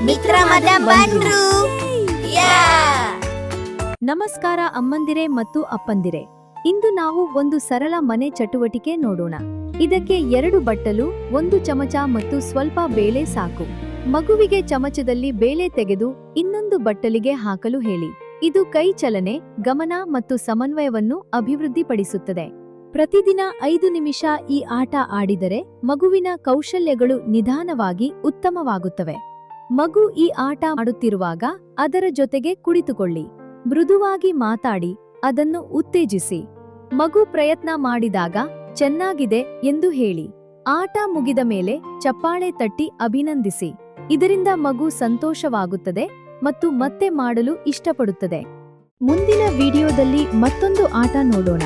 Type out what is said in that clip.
ಮಿತ್ರ ಮದ ಬಂದ್ರು. ನಮಸ್ಕಾರ ಅಮ್ಮಂದಿರೆ ಮತ್ತು ಅಪ್ಪಂದಿರೆ. ಇಂದು ನಾವು ಒಂದು ಸರಳ ಮನೆ ಚಟುವಟಿಕೆ ನೋಡೋಣ. ಇದಕ್ಕೆ 2 ಬಟ್ಟಲು, 1 ಚಮಚ ಮತ್ತು ಸ್ವಲ್ಪ ಬೇಳೆ ಸಾಕು. ಮಗುವಿಗೆ ಚಮಚದಲ್ಲಿ ಬೇಳೆ ತೆಗೆದು ಇನ್ನೊಂದು ಬಟ್ಟಲಿಗೆ ಹಾಕಲು ಹೇಳಿ. ಇದು ಕೈ ಚಲನೆ, ಗಮನ ಮತ್ತು ಸಮನ್ವಯವನ್ನು ಅಭಿವೃದ್ಧಿಪಡಿಸುತ್ತದೆ. ಪ್ರತಿದಿನ 5 ನಿಮಿಷ ಈ ಆಟ ಆಡಿದರೆ ಮಗುವಿನ ಕೌಶಲ್ಯಗಳು ನಿಧಾನವಾಗಿ ಉತ್ತಮವಾಗುತ್ತವೆ. ಮಗು ಈ ಆಟ ಆಡುತ್ತಿರುವಾಗ ಅದರ ಜೊತೆಗೆ ಕುಳಿತುಕೊಳ್ಳಿ. ಮೃದುವಾಗಿ ಮಾತಾಡಿ ಅದನ್ನು ಉತ್ತೇಜಿಸಿ. ಮಗು ಪ್ರಯತ್ನ ಮಾಡಿದಾಗ ಚೆನ್ನಾಗಿದೆ ಎಂದು ಹೇಳಿ. ಆಟ ಮುಗಿದ ಮೇಲೆ ಚಪ್ಪಾಳೆ ತಟ್ಟಿ ಅಭಿನಂದಿಸಿ. ಇದರಿಂದ ಮಗು ಸಂತೋಷವಾಗುತ್ತದೆ ಮತ್ತು ಮತ್ತೆ ಮಾಡಲು ಇಷ್ಟಪಡುತ್ತದೆ. ಮುಂದಿನ ವಿಡಿಯೋದಲ್ಲಿ ಮತ್ತೊಂದು ಆಟ ನೋಡೋಣ.